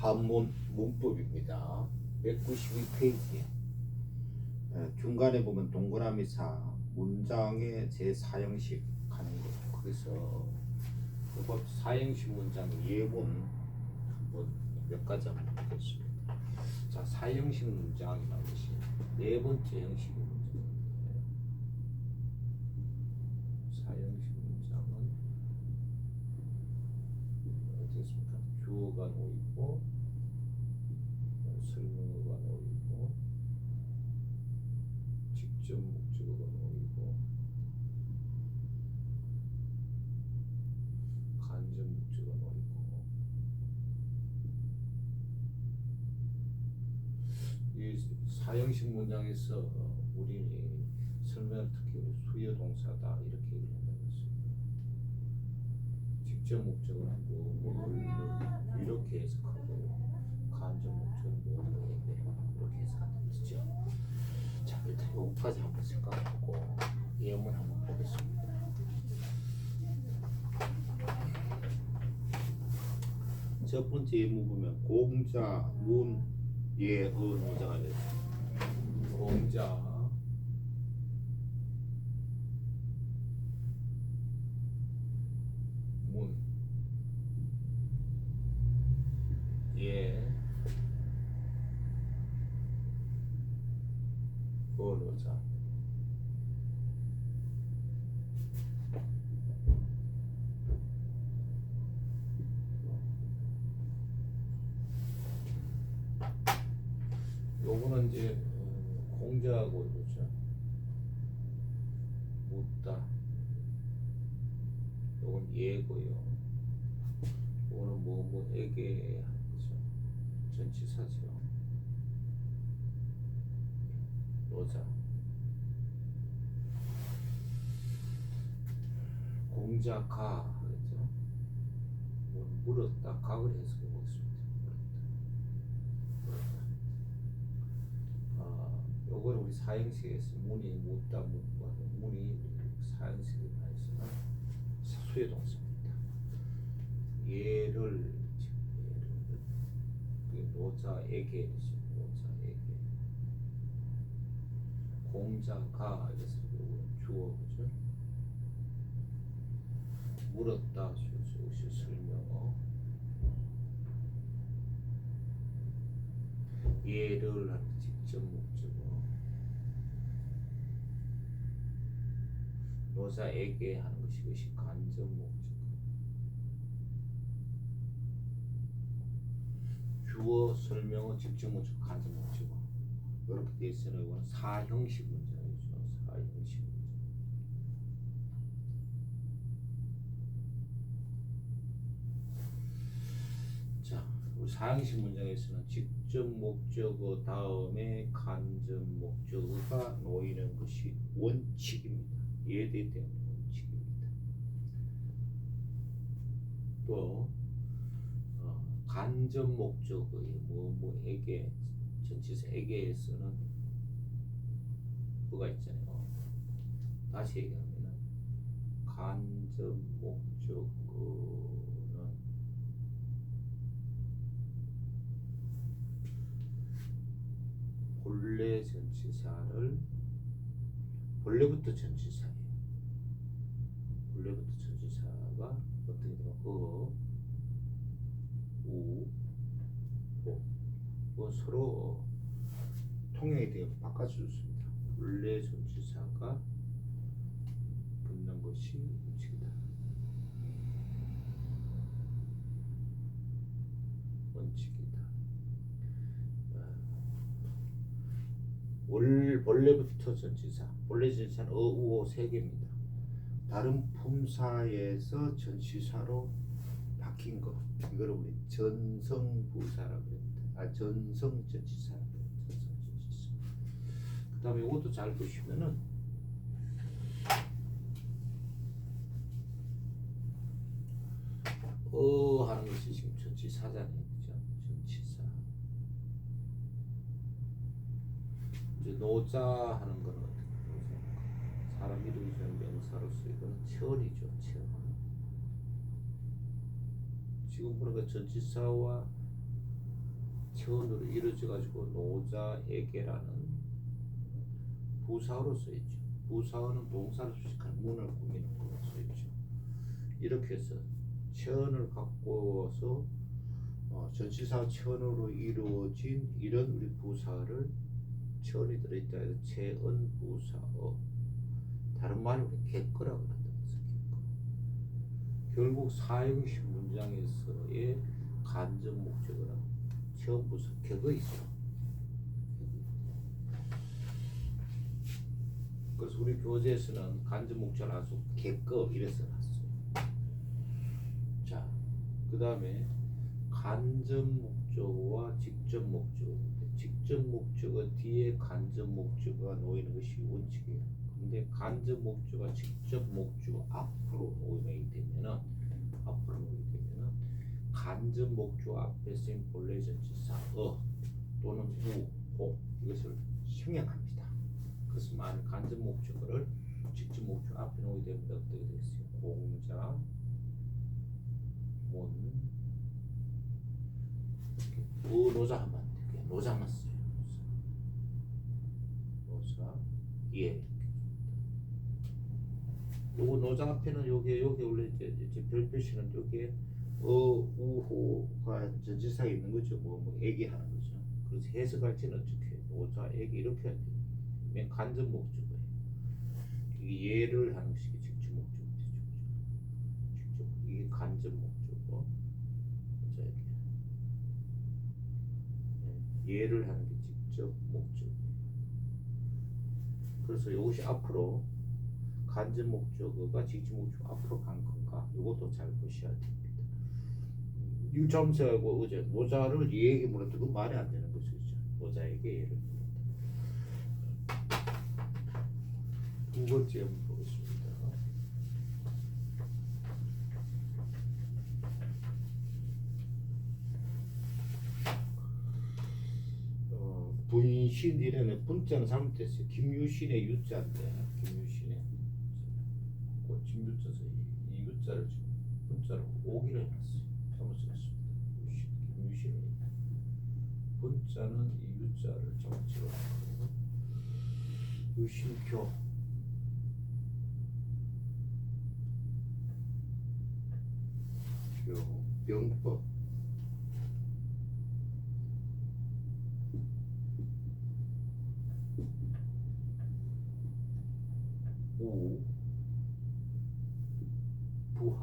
한문 문법입니다. 192페이지. 중간에 보면 동그라미 4 문장의 재사형식 하는 거. 그래서 이번 사형식 문장 예문 한번 몇 가지 한번 보겠습니다. 자, 사형식 문장이라는 것이 네 번째 형식입니다. 사형식 문장은 어떻습니까? 주어가 놓이고 설명어가 놓이고 직접 목적어가 놓이고 간접 목적어가 놓이고 이 사형식 문장에서 우리 설명을 특히 수요 동사다 이렇게 얘기를 한다고 했습니다. 직접 목적어는 뭐 이렇게 해석하고요. 간접 목적어는 이렇게 해석한다고 했죠. 자, 일단 요거까지 한번 생각하고 예문 한번 보겠습니다. 첫 번째 예문 보면 공자, 문, 예, 노자가 되어 있습니다. 공자, 문, 예, 노자. 요거는 이제 공자하고 그렇죠. 묻다. 요건 예고요. 요거는 뭐에게 하는 거죠. 전치사죠. 노자. 공자가 하겠죠. 물었다. 각을 해석해 보겠습니다. 요걸 우리 사형식에서 문이 묻다 묻고 문이 사형식에 관해서는 수의 동사입니다. 얘를 노자에게 공자가 이래서 주어 그죠? 물었다 주어 설명어 얘를 하는 직접 목적어 노자에게 하는 것이 간접 목적어 주어 설명어 직접 목적어 간접 목적어 이렇게 되어 있으면 이거는 사형식 문장이죠. 사형식 문장. 자, 우리 사형식 문장에서는 직접 목적어 다음에 간접 목적어가 놓이는 것이 원칙입니다. 이해되기 때문에 원칙입니다. 또 간접 목적어의 뭐에게 전치사에게에서는 그가 있잖아요. 다시 얘기하면은 간접 목적어는 본래 전치사를 본래부터 전치사예요. 본래부터 전치사가 어떻게 되면 우, 오 서로 통용이 되어 바꿔주습니다. 본래 전치사가 붙는 것이 원칙이다. 원칙이다. 본래부터 전치사. 본래 전치사는 우오 세 개입니다. 다른 품사에서 전치사로 바뀐 거. 이걸 우리 전성부사라고 합니다. 전성 전치사. 그 다음에 이것도 잘 보시면은 하는 것이 지금 전치사잖아요. 그죠? 전치사. 이제 노자 하는 거는 어떻게 보세요? 사람 이름이 된 명사로서 이거는 천이죠. 천. 지금 보니까 전치사와 체언으로 이루어져 가지고 노자에게라는 부사어로 써있죠. 부사어는 동사를 수식하는 문을 꾸미는 걸로 써있죠. 이렇게 해서 체언을 갖고서 전치사 체언으로 이루어진 이런 우리 부사를 체언이 들어있다 해서 체언 부사어, 다른 말로 객거라고 한다는 거죠. 결국 사형식 문장에서의 간접 목적어는 체언 부사 객어이죠. 그래서 우리 교재에서는 간접 목적을 아주 객거 이래서 놨어요. 자, 그 다음에 간접 목적어와 직접 목적어. 직접 목적어 뒤에 간접 목적어가 놓이는 것이 원칙이에요. 근데 간접 목적어가 직접 목적어 앞으로 놓이게 되면은 간접 목적어 앞에 쓰인 본래 전치사 또는 호 이것을 생략합니다. 그래서 만약 간접 목적어를 직접 목적어 앞에 놓이게 되면 어떻게 되겠어요? 공자, 문, 노자 하면 안 돼. 그냥 노자만 써요. 노자, 예. 요거 노자 앞에는 요게 원래 이제 별 표시는 요게 우호가 전치사가 있는 거죠. 뭐 얘기하는 거죠. 그래서 해석할 때는 어떻게 해요? 노자, 얘기 이렇게 해야 돼요. 맨 간접 목적어예요. 이게 예를 하는 것이 직접 목적어 되죠. 직접 이게 간접 목적어. 노자, 얘기. 예를 하는 게 직접 목적어예요. 그래서 이것이 앞으로 간접 목적어가 직접 목적어 앞으로 간 건가? 이것도 잘 보셔야 됩니다. 유점세하고 어제 노자를 얘에게 물었더니 말이 안 되는 거죠. 노자에게 예를 물었다. 두 번째 한번 보겠습니다. 분신 이래는 분자는 잘못됐어요. 김유신의 유자인데 김유신의 진유자서 이 유자를 지금 분자로 오기로 해놨어요. 잘못 썼습니다. 김유신의 분자는 이 유자를 잘못 찍어놨고 유신표 병법 우 부하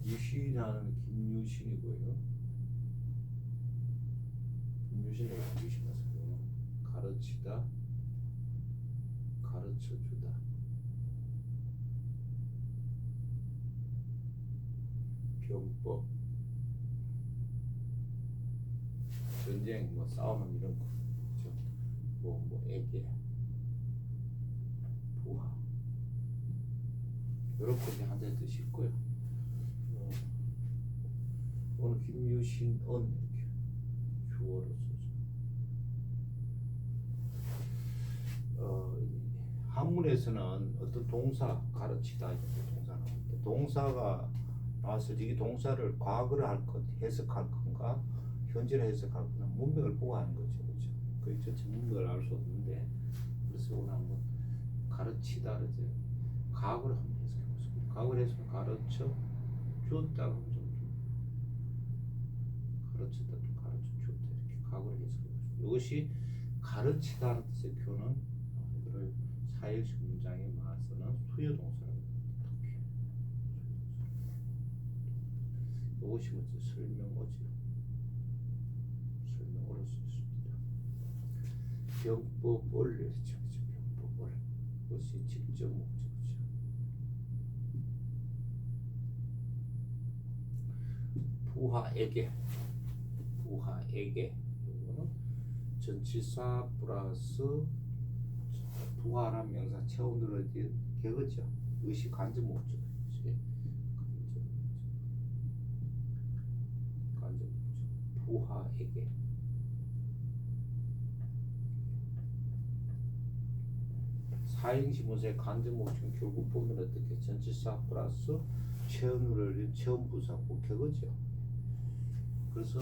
유신하는 김유신이고요. 김유신을 유신하세요. 가르치다, 가르쳐주다. 병법, 전쟁, 뭐 싸우는 이런 거, 그렇죠? 뭐 애기, 부하, 이렇게 이제 한자의 뜻이 있고요. 오늘 김유신은 이렇게 주어로 써서 한문에서는 어떤 동사 가르치다 동사 나오는데 동사가 나와서 이게 동사를 과거를 할 것 해석할 건가 현재를 해석할 건가 문맥을 보고 하는 거죠, 그렇죠? 그 전체 문맥을 알 수 없는데 그래서 오늘 한번 가르치다 이제 과거를 한번 해석해 보겠습니다. 과거를 해서 가르쳐 주었다고 좀 가르쳤다 또 가르쳐 주었다 이렇게 과거를 해석해 보겠습니다. 이것이 가르치다는 뜻의 표는 이거를 사일식 문장에 맞서는 수요 동사라고 합니다. 이것이 먼저 설명어지요. 설명어로 쓸 수 있습니다. 병법을 이렇게 병법을 그것이 직접 목적이죠. 부하에게 이거는 전치사 플러스 부하란 명사 체온으로 된 격어죠. 의식 간접 목적. 간접 목적. 부하에게 사행시 문서의 간접 목적은 결국 보면 어떻게 전치사 플러스 체언을 체언 부사 복해거죠. 그래서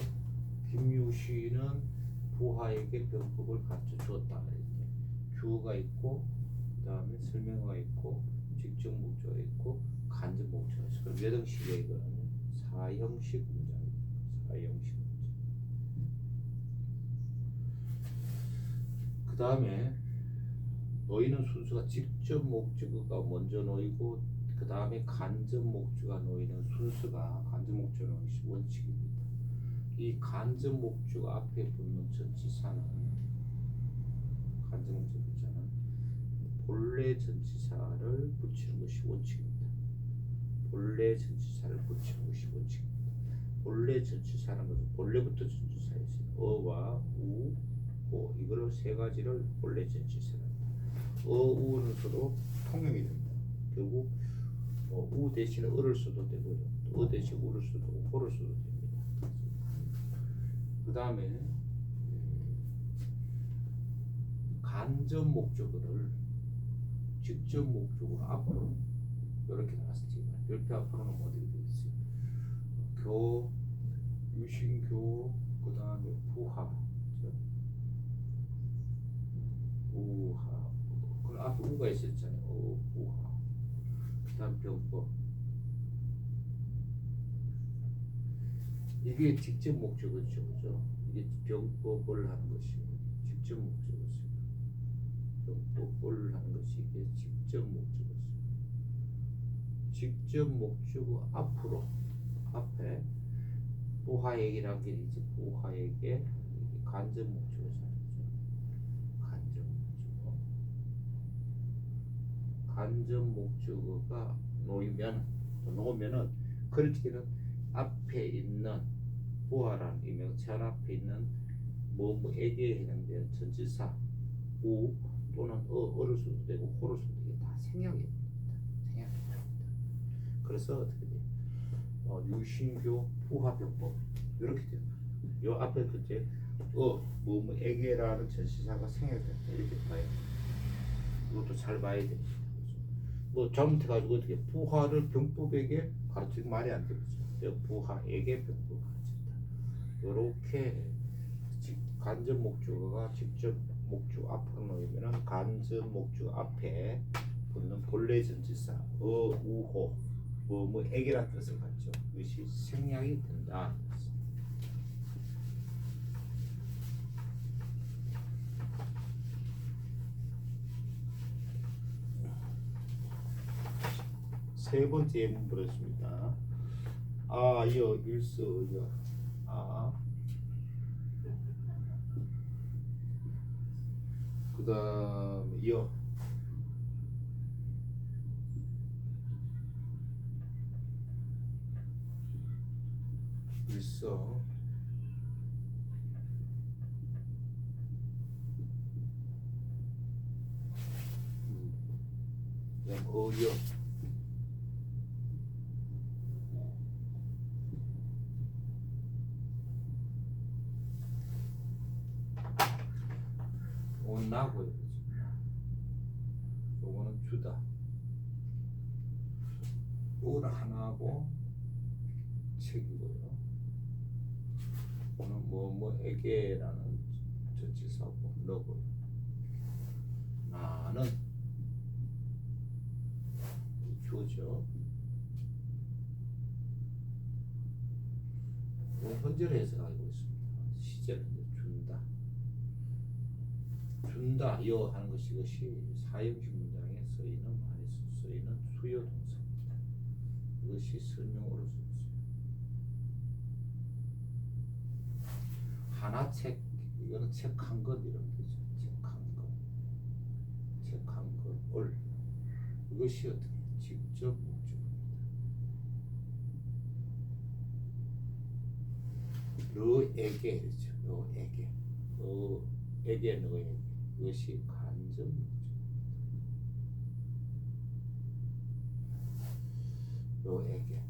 김유신은 부하에게 병법을 가르쳐 주었다. 주어가 있고 그 다음에 설명어가 있고 직접 목적어가 있고 간접 목적어가 있고 그럼 몇 형식이에요? 이거는 4형식 문장입니다. 4형식 문장. 그 다음에 놓이는 순서가 직접 목적어가 먼저 놓이고 그 다음에 간접 목적어가 놓이는 순서가 간접 목적어 놓이는 것이 원칙입니다. 이 간접 목적어 앞에 붙는 전치사는 간접 목적어 있잖아. 본래 전치사를 붙이는 것이 원칙입니다. 본래 전치사를 붙이는 것이 원칙입니다. 본래 전치사라는 것은 본래부터 전치사에 있어요. 어와 우, 호 이걸 세 가지를 본래 전치사랍니다. 우는 서로 통용이 됩니다. 결국 우 대신에 어를 써도 되고요. 어 대신 우를 써도 되고 호를 써도 됩니다. 그 다음에 간접 목적어를 직접 목적으로 앞으로 이렇게 나왔지. 별표 앞으로는 어떻게 되겠어요? 교, 유신교, 그 다음에 부하, 우하. 그럼 앞에 우가 있었잖아요. 부하. 그 다음 병법. 이게 직접 목적어죠, 그죠? 이게 병법을 하는 것이 직접 목적어죠. 병법을 하는 것이 이게 직접 목적어죠. 직접 목적어 앞으로 앞에 부하에게라는 게 이제 부하에게 간접 목적어잖아요. 간접 목적어. 간접 목적어가 놓으면은 그렇게는 앞에 있는 부하라는 이명체한 앞에 있는 뭐뭐에게 해당되는 전치사 우 또는 어를 써도 되고 호를 써도 되고 다 생략이 됩니다. 생략이 됩니다. 그래서 어떻게 돼요? 유신교 부하병법 이렇게 돼요. 요 앞에 그때 뭐뭐에게라는 전치사가 생략된다 이렇게 봐요. 이것도 잘 봐야 됩니다. 뭐 잘못해가지고 어떻게 부하를 병법에게 가르치는 말이 안 되겠죠. 부하에게 병법을 가르친다. 이렇게 간접 목적어가 직접 목적 앞으로 놓이면은 간접 목적 앞에 붙는 본래 전치사 우호 뭐에게란 뜻을 갖죠. 이것이 생략이 된다. 세 번째 예문 보겠습니다. 이어 일서 그 다음 이어 일서 그다음 어이어 나고요. 요거는 주다. 요거는 하나하고 책이고요. 요거는 뭐뭐에게라는 전치사고 너고요. 나는 주죠. 현재를 해석하고 있습니다. 시제를 준다. 준다 여 하는 것이 이것이 사형식 문장에 쓰이는 수요 동사입니다. 이것이 설명으로 쓰였어요. 하나 책 이거는 책 한 권 이러면 되죠. 책 한 권을 이것이 어떻게 직접 목적입니다. 너에게 이렇죠. 너에게 너에게 이것이 간접 너에게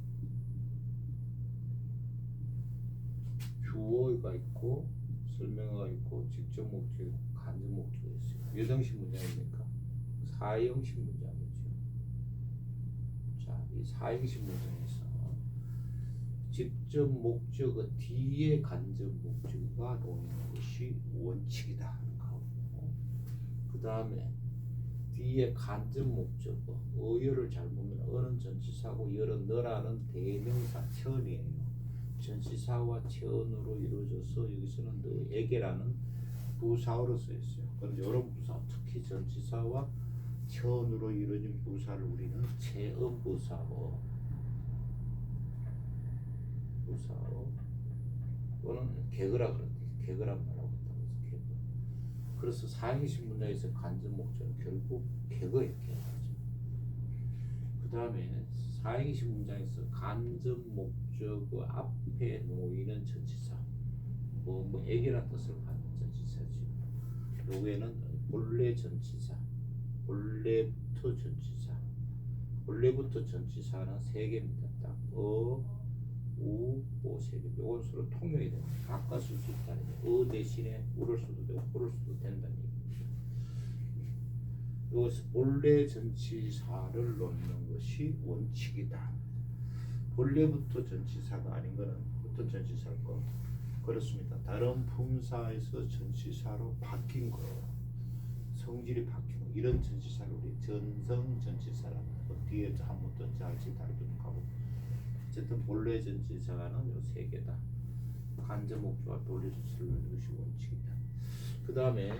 주어가 있고 설명어가 있고 직접 목적 간접 목적이 있어요. 몇 형식 문장입니까? 사형식 문장이죠. 자, 이 사형식 문장에서 직접 목적어 뒤에 간접 목적어가 놓이는 것이 원칙이다 하는 거고, 그 다음에 뒤에 간접 목적어 어여를 잘 보면 어는 전치사고 여는 너라는 대명사 체언이에요. 전치사와 체언으로 이루어져서 여기서는 너에게라는 부사어로 쓰였어요. 그런데 이런 부사, 특히 전치사와 체언으로 이루어진 부사를 우리는 체언 부사어 또는 개그라 그러는데 개그란 말하고 있다고 해서 개그. 그래서 사형식 문장에서 간접 목적은 결국 개그 이렇게 하죠. 그 다음에 사형식 문장에서 간접 목적어 앞에 놓이는 전치사, 뭐 애기란 뜻을 갖는 전치사죠. 여기에는 본래 전치사, 본래부터 전치사, 본래부터 전치사는 세 개입니다. 딱 우, 오, 세 개. 이건 서로 통용이 됩니다. 바꿔 쓸 수 있다는 얘기예요. 대신에 우를 수도 되고 호를 수도 된다는 얘기입니다. 여기서 본래 전치사를 놓는 것이 원칙이다. 본래부터 전치사가 아닌 것은 어떤 전치사일까? 그렇습니다. 다른 품사에서 전치사로 바뀐 거, 성질이 바뀌고 이런 전치사를 우리 전성 전치사라는 거. 뒤에 한번 더 잘지 다루도록 하고. 어쨌든 본래 전치사는 요 세 개다. 간접 목적과 본래 전치사를 넣는 것이 원칙이다. 그 다음에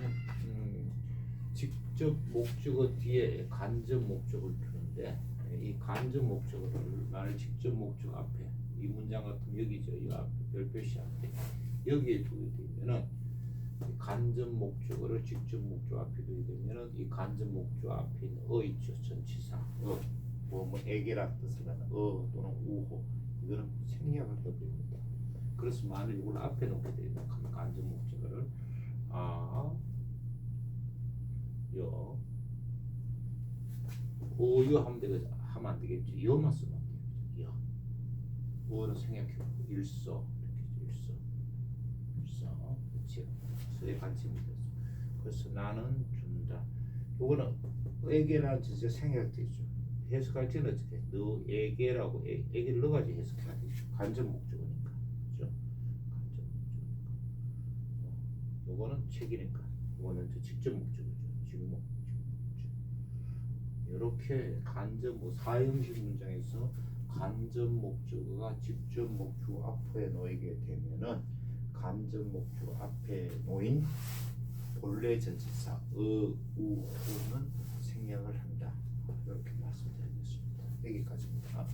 직접 목적어 뒤에 간접 목적을 두는데, 이 간접 목적어를 만약 직접 목적 앞에 이 문장 같은 여기죠. 이 앞에 별표시 앞에 여기에 두게 되면은 간접 목적어를 직접 목적 앞에 두게 되면은 이 간접 목적 앞에 있는 있죠. 전치사 뭐 애기란 뜻을 하는 또는 우호, 이거는 생략을 해버립니다. 그래서 만약 이걸 앞에 놓게 되면 간접 목적어를 요 하면 안 되겠죠. 여만 쓰면 안 되겠죠. 어는 생략해보고 일서 그렇지. 서의 관점이 됐어. 그래서 나는 준다. 요거는 에게라는 뜻이 생략되죠. 해석할 때는 어떻게? 너에게라고 에게를 넣어가지고 해석해야 되죠. 간접 목적어니까, 그렇죠? 간접 목적어니까. 요거는 책이니까. 요거는 직접 목적어죠. 직목. 이렇게 간접 사형식 문장에서 간접 목적어가 직접 목적어 앞에 놓이게 되면은 간접 목적어 앞에 놓인 본래 전치사 우, 호는 생략을 한다. 이렇게 말씀드리겠습니다. 여기까지입니다.